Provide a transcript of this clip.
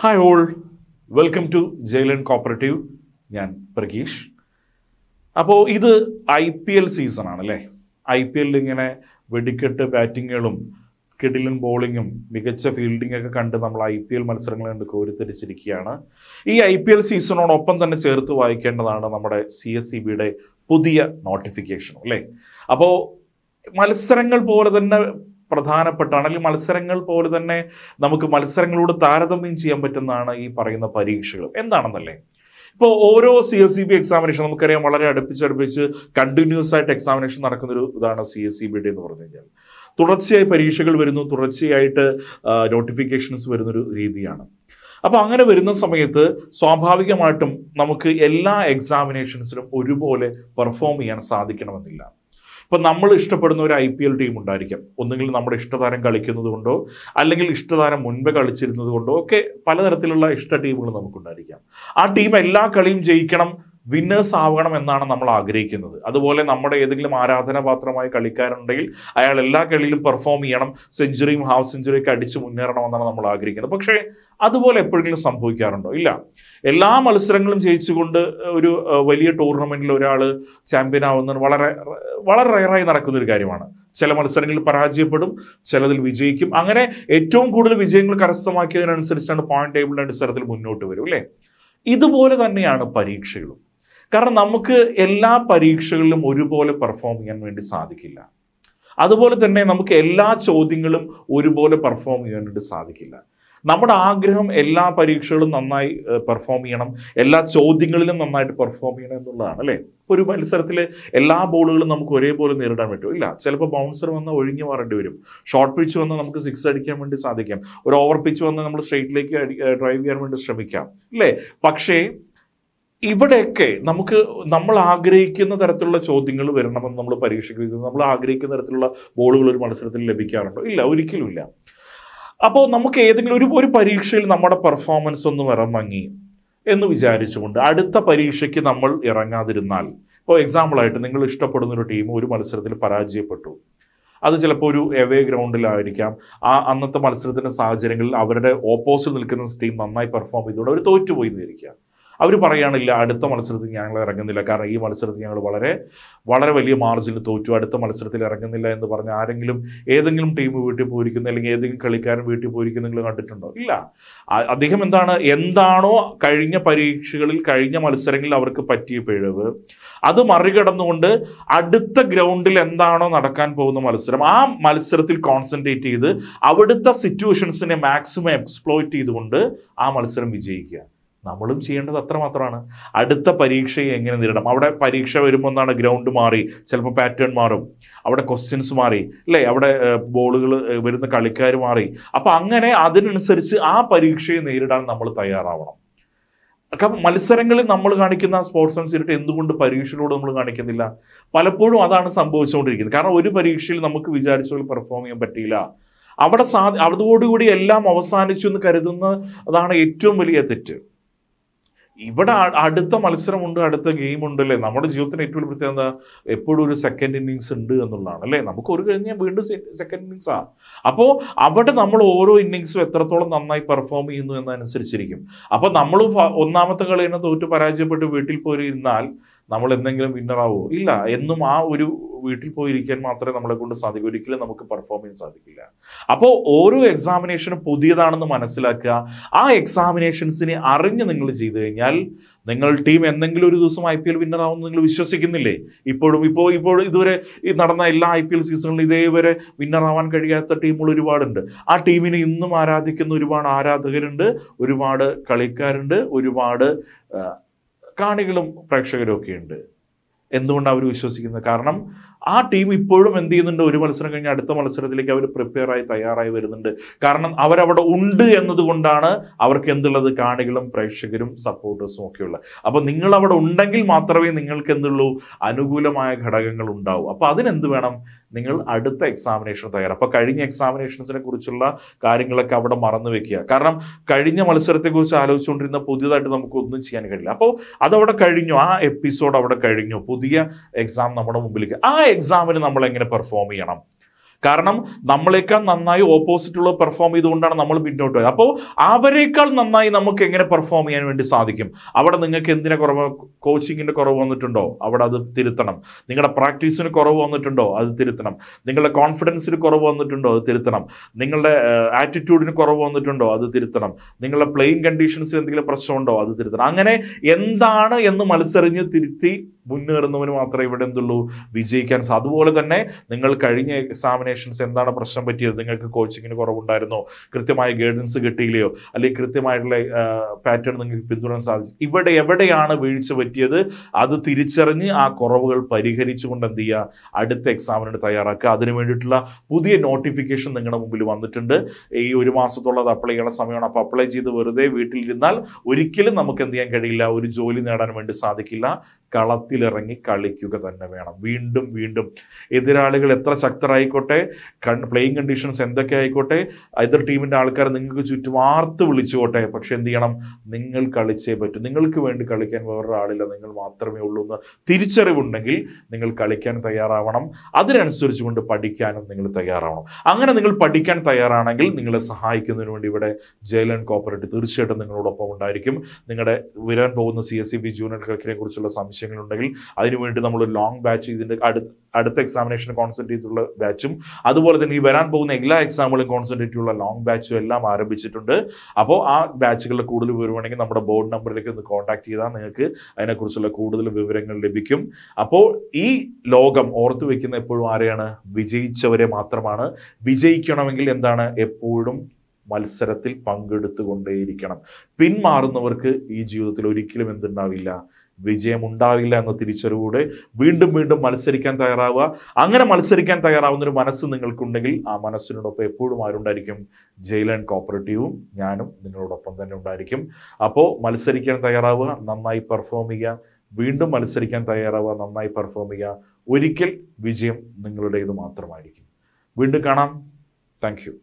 Hi all, welcome to ജയിലൻ cooperative. ഞാൻ പ്രഗീഷ്. അപ്പോൾ ഇത് IPL സീസണാണ് അല്ലേ. IPL ഇങ്ങനെ വെടിക്കെട്ട് ബാറ്റിങ്ങുകളും കിടിലൻ ബോളിങ്ങും മികച്ച ഫീൽഡിംഗ് ഒക്കെ കണ്ട് നമ്മൾ IPL മത്സരങ്ങൾ കണ്ട് കോരിത്തരിച്ചിരിക്കുകയാണ്. ഈ IPL സീസണോടൊപ്പം തന്നെ ചേർത്ത് വായിക്കേണ്ടതാണ് നമ്മുടെ CSEBയുടെ പുതിയ നോട്ടിഫിക്കേഷൻ അല്ലേ. അപ്പോൾ മത്സരങ്ങൾ പോലെ തന്നെ പ്രധാനപ്പെട്ടാണ്, അല്ലെങ്കിൽ മത്സരങ്ങൾ പോലെ തന്നെ നമുക്ക് മത്സരങ്ങളോട് താരതമ്യം ചെയ്യാൻ പറ്റുന്നതാണ് ഈ പറയുന്ന പരീക്ഷകൾ. എന്താണെന്നല്ലേ, ഇപ്പോൾ ഓരോ CSEB എക്സാമിനേഷൻ നമുക്കറിയാം വളരെ അടുപ്പിച്ച് കണ്ടിന്യൂസ് ആയിട്ട് എക്സാമിനേഷൻ നടക്കുന്നൊരു ഇതാണ് CSEBയുടെ എന്ന് പറഞ്ഞു കഴിഞ്ഞാൽ. തുടർച്ചയായി പരീക്ഷകൾ വരുന്നു, തുടർച്ചയായിട്ട് നോട്ടിഫിക്കേഷൻസ് വരുന്നൊരു രീതിയാണ്. അപ്പോൾ അങ്ങനെ വരുന്ന സമയത്ത് സ്വാഭാവികമായിട്ടും നമുക്ക് എല്ലാ എക്സാമിനേഷൻസിലും ഒരുപോലെ പെർഫോം ചെയ്യാൻ സാധിക്കണമെന്നില്ല. ഇപ്പം നമ്മൾ ഇഷ്ടപ്പെടുന്ന ഒരു IPL ടീം ഉണ്ടായിരിക്കാം. ഒന്നുകിൽ നമ്മുടെ ഇഷ്ടതാരം കളിക്കുന്നത് കൊണ്ടോ അല്ലെങ്കിൽ ഇഷ്ടതാരം മുൻപ് കളിച്ചിരുന്നത് കൊണ്ടോ ഒക്കെ പലതരത്തിലുള്ള ഇഷ്ട ടീമുകൾ നമുക്കുണ്ടായിരിക്കാം. ആ ടീം എല്ലാ കളിയും ജയിക്കണം, വിന്നേഴ്സ് ആവണം എന്നാണ് നമ്മൾ ആഗ്രഹിക്കുന്നത്. അതുപോലെ നമ്മുടെ ഏതെങ്കിലും ആരാധനാപാത്രമായ കളിക്കാരുണ്ടെങ്കിൽ അയാൾ എല്ലാ കളിയിലും പെർഫോം ചെയ്യണം, സെഞ്ചുറിയും ഹാഫ് സെഞ്ചുറിയൊക്കെ അടിച്ച് മുന്നേറണമെന്നാണ് നമ്മൾ ആഗ്രഹിക്കുന്നത്. പക്ഷേ അതുപോലെ എപ്പോഴെങ്കിലും സംഭവിക്കാറുണ്ടോ? ഇല്ല. എല്ലാ മത്സരങ്ങളും ജയിച്ചുകൊണ്ട് ഒരു വലിയ ടൂർണമെന്റിൽ ഒരാൾ ചാമ്പ്യൻ ആവുന്നത് വളരെ വളരെ റയറായി നടക്കുന്ന ഒരു കാര്യമാണ്. ചില മത്സരങ്ങളിൽ പരാജയപ്പെടും, ചിലതിൽ വിജയിക്കും. അങ്ങനെ ഏറ്റവും കൂടുതൽ വിജയങ്ങൾ കരസ്ഥമാക്കിയതിനനുസരിച്ചാണ് പോയിന്റ് ടേബിളിന്റെ അടിസ്ഥാനത്തിൽ മുന്നോട്ട് വരും അല്ലേ. ഇതുപോലെ തന്നെയാണ് പരീക്ഷകളും. കാരണം നമുക്ക് എല്ലാ പരീക്ഷകളിലും ഒരുപോലെ പെർഫോം ചെയ്യാൻ വേണ്ടി സാധിക്കില്ല. അതുപോലെ തന്നെ നമുക്ക് എല്ലാ ചോദ്യങ്ങളും ഒരുപോലെ പെർഫോം ചെയ്യാൻ വേണ്ടി സാധിക്കില്ല. നമ്മുടെ ആഗ്രഹം എല്ലാ പരീക്ഷകളും നന്നായി പെർഫോം ചെയ്യണം, എല്ലാ ചോദ്യങ്ങളിലും നന്നായിട്ട് പെർഫോം ചെയ്യണം എന്നുള്ളതാണ് അല്ലേ. ഒരു മത്സരത്തിൽ എല്ലാ ബോളുകളും നമുക്ക് ഒരേപോലെ നേരിടാൻ പറ്റും? ഇല്ല. ചിലപ്പോൾ ബൗൺസർ വന്ന് ഒഴിഞ്ഞു മാറേണ്ടി വരും. ഷോർട്ട് പിച്ച് വന്ന് നമുക്ക് 6 അടിക്കാൻ വേണ്ടി സാധിക്കാം. ഒരു ഓവർ പിച്ച് വന്ന് നമ്മൾ സ്ട്രെയിറ്റിലേക്ക് ഡ്രൈവ് ചെയ്യാൻ വേണ്ടി ശ്രമിക്കാം അല്ലേ. പക്ഷേ ഇവിടെയൊക്കെ നമ്മൾ ആഗ്രഹിക്കുന്ന തരത്തിലുള്ള ചോദ്യങ്ങൾ വരണമെന്ന് നമ്മൾ പരീക്ഷയ്ക്ക് നമ്മൾ ആഗ്രഹിക്കുന്ന തരത്തിലുള്ള ബോളുകൾ ഒരു മത്സരത്തിൽ ലഭിക്കാറുണ്ടോ? ഇല്ല, ഒരിക്കലുമില്ല. അപ്പോൾ നമുക്ക് ഏതെങ്കിലും ഒരു പരീക്ഷയിൽ നമ്മുടെ പെർഫോമൻസ് ഒന്ന് ഇറങ്ങി എന്ന് വിചാരിച്ചുകൊണ്ട് അടുത്ത പരീക്ഷയ്ക്ക് നമ്മൾ ഇറങ്ങാതിരുന്നാൽ, ഇപ്പോൾ എക്സാമ്പിളായിട്ട് നിങ്ങൾ ഇഷ്ടപ്പെടുന്ന ഒരു ടീം ഒരു മത്സരത്തിൽ പരാജയപ്പെട്ടു. അത് ചിലപ്പോൾ ഒരു എവേ ഗ്രൗണ്ടിലായിരിക്കാം. അന്നത്തെ മത്സരത്തിൻ്റെ സാഹചര്യങ്ങളിൽ അവരുടെ ഓപ്പോസിറ്റ് നിൽക്കുന്ന ടീം നന്നായി പെർഫോം ചെയ്തുകൊണ്ട് അവർ തോറ്റുപോയി എന്നിരിക്കുക. അവർ പറയാനില്ല, അടുത്ത മത്സരത്തിൽ ഞങ്ങൾ ഇറങ്ങുന്നില്ല, കാരണം ഈ മത്സരത്തിൽ ഞങ്ങൾ വളരെ വളരെ വലിയ മാർജിനിൽ തോറ്റു, അടുത്ത മത്സരത്തിൽ ഇറങ്ങുന്നില്ല എന്ന് പറഞ്ഞ് ഏതെങ്കിലും ടീം വീട്ടിൽ പോയിരിക്കുന്ന അല്ലെങ്കിൽ ഏതെങ്കിലും കളിക്കാരൻ വീട്ടിൽ പോയിരിക്കുന്ന നിങ്ങൾ കണ്ടിട്ടുണ്ടോ? ഇല്ല. അദ്ദേഹം എന്താണോ കഴിഞ്ഞ പരീക്ഷകളിൽ കഴിഞ്ഞ മത്സരങ്ങളിൽ അവർക്ക് പറ്റിയ പിഴവ് അത് മറികടന്നുകൊണ്ട് അടുത്ത ഗ്രൗണ്ടിൽ എന്താണോ നടക്കാൻ പോകുന്ന മത്സരം ആ മത്സരത്തിൽ കോൺസെൻട്രേറ്റ് ചെയ്ത് അവിടുത്തെ സിറ്റുവേഷൻസിനെ മാക്സിമം എക്സ്പ്ലോയിറ്റ് ചെയ്തുകൊണ്ട് ആ മത്സരം വിജയിക്കുക. നമ്മളും ചെയ്യേണ്ടത് അത്രമാത്രമാണ്. അടുത്ത പരീക്ഷയെ എങ്ങനെ നേരിടാം. അവിടെ പരീക്ഷ വരുമ്പോൾ എന്താണ്, ഗ്രൗണ്ട് മാറി, ചിലപ്പോൾ പാറ്റേൺ മാറും, അവിടെ ക്വസ്റ്റ്യൻസ് മാറി അല്ലേ, അവിടെ ബോളുകൾ വരുന്ന കളിക്കാർ മാറി. അപ്പം അങ്ങനെ അതിനനുസരിച്ച് ആ പരീക്ഷയെ നേരിടാൻ നമ്മൾ തയ്യാറാവണം. കാരണം മത്സരങ്ങളിൽ നമ്മൾ കാണിക്കുന്ന സ്പോർട്സ്മാൻഷിപ്പ് എന്തുകൊണ്ട് പരീക്ഷയിലൂടെ നമ്മൾ കാണിക്കുന്നില്ല? പലപ്പോഴും അതാണ് സംഭവിച്ചുകൊണ്ടിരിക്കുന്നത്. കാരണം ഒരു പരീക്ഷയിൽ നമുക്ക് വിചാരിച്ച പോലെ പെർഫോം ചെയ്യാൻ പറ്റിയില്ല. അതോടുകൂടി എല്ലാം അവസാനിച്ചു എന്ന് കരുതുന്നതാണ് ഏറ്റവും വലിയ തെറ്റ്. ഇവിടെ അടുത്ത മത്സരമുണ്ട്, അടുത്ത ഗെയിം ഉണ്ടല്ലേ. നമ്മുടെ ജീവിതത്തിന് ഏറ്റവും വലിയ പ്രത്യേകത എപ്പോഴും ഒരു സെക്കൻഡ് ഇന്നിങ്സ് ഉണ്ട് എന്നുള്ളതാണ് അല്ലേ. നമുക്ക് ഒരു കഴിഞ്ഞാൽ വീണ്ടും സെക്കൻഡ് ഇന്നിങ്സാണ്. അപ്പോൾ അവിടെ നമ്മൾ ഓരോ ഇന്നിങ്സും എത്രത്തോളം നന്നായി പെർഫോം ചെയ്യുന്നു എന്നനുസരിച്ചിരിക്കും. അപ്പോൾ നമ്മൾ ഒന്നാമത്തെ കളിയിൽ തോറ്റു പരാജയപ്പെട്ട് വീട്ടിൽ പോയി ഇരുന്നാൽ നമ്മൾ എന്തെങ്കിലും വിന്നറാവോ? ഇല്ല. എന്നും ആ ഒരു വീട്ടിൽ പോയിരിക്കാൻ മാത്രമേ നമ്മളെ കൊണ്ട് സാധിക്കൂ. ഒരിക്കലും നമുക്ക് പെർഫോം ചെയ്യാൻ സാധിക്കില്ല. അപ്പോൾ ഓരോ എക്സാമിനേഷനും പുതിയതാണെന്ന് മനസ്സിലാക്കുക. ആ എക്സാമിനേഷൻസിനെ അറിഞ്ഞ് നിങ്ങൾ ചെയ്തു കഴിഞ്ഞാൽ നിങ്ങൾ ടീം എന്തെങ്കിലും ഒരു ദിവസം IPL വിന്നർ ആവുമെന്ന് നിങ്ങൾ വിശ്വസിക്കുന്നില്ലേ? ഇപ്പോൾ ഇതുവരെ നടന്ന എല്ലാ IPL സീസണുകളിലും ഇതേവരെ വിന്നർ ആവാൻ കഴിയാത്ത ടീമുകൾ ഒരുപാടുണ്ട്. ആ ടീമിനെ ഇന്നും ആരാധിക്കുന്ന ഒരുപാട് ആരാധകരുണ്ട്, ഒരുപാട് കളിക്കാരുണ്ട്, ഒരുപാട് കാണികളും പ്രേക്ഷകരും ഒക്കെ ഉണ്ട്. എന്തുകൊണ്ടാണ് അവർ വിശ്വസിക്കുന്നത്? കാരണം ആ ടീം ഇപ്പോഴും എന്ത് ചെയ്യുന്നുണ്ട്, ഒരു മത്സരം കഴിഞ്ഞ് അടുത്ത മത്സരത്തിലേക്ക് അവർ തയ്യാറായി വരുന്നുണ്ട്. കാരണം അവരവിടെ ഉണ്ട് എന്നതുകൊണ്ടാണ് അവർക്ക് എന്തുള്ളത്, കാണികളും പ്രേക്ഷകരും സപ്പോർട്ടേഴ്സും ഒക്കെ ഉള്ളത്. അപ്പോൾ നിങ്ങൾ അവിടെ ഉണ്ടെങ്കിൽ മാത്രമേ നിങ്ങൾക്ക് എന്തുള്ളൂ, അനുകൂലമായ ഘടകങ്ങൾ ഉണ്ടാവൂ. അപ്പോൾ അതിനെന്ത് വേണം, നിങ്ങൾ അടുത്ത എക്സാമിനേഷൻ അപ്പോൾ കഴിഞ്ഞ എക്സാമിനേഷൻസിനെ കുറിച്ചുള്ള കാര്യങ്ങളൊക്കെ അവിടെ മറന്നു വെക്കുക. കാരണം കഴിഞ്ഞ മത്സരത്തെക്കുറിച്ച് ആലോചിച്ചുകൊണ്ടിരുന്ന പുതിയതായിട്ട് നമുക്കൊന്നും ചെയ്യാൻ കഴിയില്ല. അപ്പോൾ അതവിടെ കഴിഞ്ഞു, ആ എപ്പിസോഡ് അവിടെ കഴിഞ്ഞു, പുതിയ എക്സാം നമ്മുടെ മുമ്പിലേക്ക്. ആ എക്സാമിന് നമ്മൾ എങ്ങനെ പെർഫോം ചെയ്യണം? കാരണം നമ്മളെക്കാൾ നന്നായി ഓപ്പോസിറ്റുള്ള പെർഫോം ചെയ്തുകൊണ്ടാണ് നമ്മൾ പിന്നോട്ട് പോയത്. അപ്പോൾ അവരെക്കാൾ നന്നായി നമുക്ക് എങ്ങനെ പെർഫോം ചെയ്യാൻ വേണ്ടി സാധിക്കും? അവിടെ നിങ്ങൾക്ക് എന്തിനെ കുറവ്, കോച്ചിങ്ങിൻ്റെ കുറവ് വന്നിട്ടുണ്ടോ? അവിടെ അത് തിരുത്തണം. നിങ്ങളുടെ പ്രാക്ടീസിന് കുറവ് വന്നിട്ടുണ്ടോ? അത് തിരുത്തണം. നിങ്ങളുടെ കോൺഫിഡൻസിന് കുറവ് വന്നിട്ടുണ്ടോ? അത് തിരുത്തണം. നിങ്ങളുടെ ആറ്റിറ്റ്യൂഡിന് കുറവ് വന്നിട്ടുണ്ടോ? അത് തിരുത്തണം. നിങ്ങളുടെ പ്ലേയിങ് കണ്ടീഷൻസിൽ എന്തെങ്കിലും പ്രശ്നമുണ്ടോ? അത് തിരുത്തണം. അങ്ങനെ എന്താണ് എന്ന് മനസ്സറിഞ്ഞ് തിരുത്തി മുന്നേറുന്നവന് മാത്രമേ ഇവിടെ എന്തുള്ളൂ, വിജയിക്കാൻ സാധിക്കും. അതുപോലെ തന്നെ നിങ്ങൾ കഴിഞ്ഞ എക്സാമിനേഷൻസ് എന്താണ് പ്രശ്നം പറ്റിയത്? നിങ്ങൾക്ക് കോച്ചിങ്ങിന് കുറവുണ്ടായിരുന്നോ? കൃത്യമായ ഗൈഡൻസ് കിട്ടിയില്ലയോ? അല്ലെങ്കിൽ കൃത്യമായിട്ടുള്ള പാറ്റേൺ നിങ്ങൾക്ക് പിന്തുടരാൻ സാധിച്ചു? ഇവിടെ എവിടെയാണ് വീഴ്ച പറ്റിയത് അത് തിരിച്ചറിഞ്ഞ് ആ കുറവുകൾ പരിഹരിച്ചുകൊണ്ട് എന്ത് ചെയ്യുക, അടുത്ത എക്സാമിന് തയ്യാറാക്കുക. അതിന് വേണ്ടിയിട്ടുള്ള പുതിയ നോട്ടിഫിക്കേഷൻ നിങ്ങളുടെ മുമ്പിൽ വന്നിട്ടുണ്ട്. ഈ 1 മാസത്തോളം അത് അപ്ലൈ ചെയ്യണ സമയമാണ്. അപ്പോൾ അപ്ലൈ ചെയ്ത് വെറുതെ വീട്ടിലിരുന്നാൽ ഒരിക്കലും നമുക്ക് എന്ത് ചെയ്യാൻ കഴിയില്ല, ഒരു ജോലി നേടാൻ വേണ്ടി സാധിക്കില്ല. കളത്തിലിറങ്ങി കളിക്കുക തന്നെ വേണം. വീണ്ടും വീണ്ടും എതിരാളികൾ എത്ര ശക്തരായിക്കോട്ടെ, പ്ലേയിങ് കണ്ടീഷൻസ് എന്തൊക്കെ ആയിക്കോട്ടെ, എതിർ ടീമിൻ്റെ ആൾക്കാർ നിങ്ങൾക്ക് ചുറ്റും ആർത്ത് വിളിച്ചുകൊട്ടെ, പക്ഷെ എന്ത് ചെയ്യണം, നിങ്ങൾ കളിച്ചേ പറ്റൂ. നിങ്ങൾക്ക് വേണ്ടി കളിക്കാൻ വേറൊരാളില്ല, നിങ്ങൾ മാത്രമേ ഉള്ളൂ എന്ന് തിരിച്ചറിവുണ്ടെങ്കിൽ നിങ്ങൾ കളിക്കാൻ തയ്യാറാവണം. അതിനനുസരിച്ച് കൊണ്ട് പഠിക്കാനും നിങ്ങൾ തയ്യാറാവണം. അങ്ങനെ നിങ്ങൾ പഠിക്കാൻ തയ്യാറാണെങ്കിൽ നിങ്ങളെ സഹായിക്കുന്നതിന് വേണ്ടി ഇവിടെ ജയലൻ കോപ്പറേറ്റീവ് തീർച്ചയായിട്ടും നിങ്ങളോടൊപ്പം ഉണ്ടായിരിക്കും. നിങ്ങളുടെ വരാൻ പോകുന്ന CSEB ജൂനിയർ ക്ലർക്കിനെ കുറിച്ചുള്ള സംശയങ്ങളുണ്ടെങ്കിൽ അതിനുവേണ്ടി നമ്മൾ ലോങ് ബാച്ച്, ഇതിൻ്റെ അടുത്ത എക്സാമിനേഷൻ കോൺസെൻട്രേറ്റ് ചെയ്തിട്ടുള്ള ബാച്ചും അതുപോലെ തന്നെ ഈ വരാൻ പോകുന്ന എല്ലാ എക്സാമുകളും കോൺസെൻട്രേറ്റ് ചെയ്തുള്ള ലോങ് ബാച്ചും എല്ലാം ആരംഭിച്ചിട്ടുണ്ട്. അപ്പോൾ ആ ബാച്ചുകളിൽ കൂടുതൽ വിവരമാണെങ്കിൽ നമ്മുടെ ബോർഡ് നമ്പറിലേക്ക് ഒന്ന് കോൺടാക്ട് ചെയ്താൽ നിങ്ങൾക്ക് അതിനെക്കുറിച്ചുള്ള കൂടുതൽ വിവരങ്ങൾ ലഭിക്കും. അപ്പോൾ ഈ ലോകം ഓർത്തു വെക്കുന്ന എപ്പോഴും ആരെയാണ്? വിജയിച്ചവരെ മാത്രമാണ്. വിജയിക്കണമെങ്കിൽ എന്താണ്? എപ്പോഴും മത്സരത്തിൽ പങ്കെടുത്തുകൊണ്ടേയിരിക്കണം. പിന്മാറുന്നവർക്ക് ഈ ജീവിതത്തിൽ ഒരിക്കലും എന്തുണ്ടാവില്ല, വിജയമുണ്ടാവില്ല എന്ന തിരിച്ചറിവോടെ വീണ്ടും വീണ്ടും മത്സരിക്കാൻ തയ്യാറാവുക. അങ്ങനെ മത്സരിക്കാൻ തയ്യാറാവുന്നൊരു മനസ്സ് നിങ്ങൾക്കുണ്ടെങ്കിൽ ആ മനസ്സിനോടൊപ്പം എപ്പോഴും ആരുണ്ടായിരിക്കും? ജയലൻ കോപ്പറേറ്റീവും ഞാനും നിങ്ങളോടൊപ്പം തന്നെ ഉണ്ടായിരിക്കും. അപ്പോൾ മത്സരിക്കാൻ തയ്യാറാവുക, നന്നായി പെർഫോം ചെയ്യുക. വീണ്ടും മത്സരിക്കാൻ തയ്യാറാവുക, നന്നായി പെർഫോം ചെയ്യുക. ഒരിക്കൽ വിജയം നിങ്ങളുടേത് മാത്രമായിരിക്കും. വീണ്ടും കാണാം. Thank you.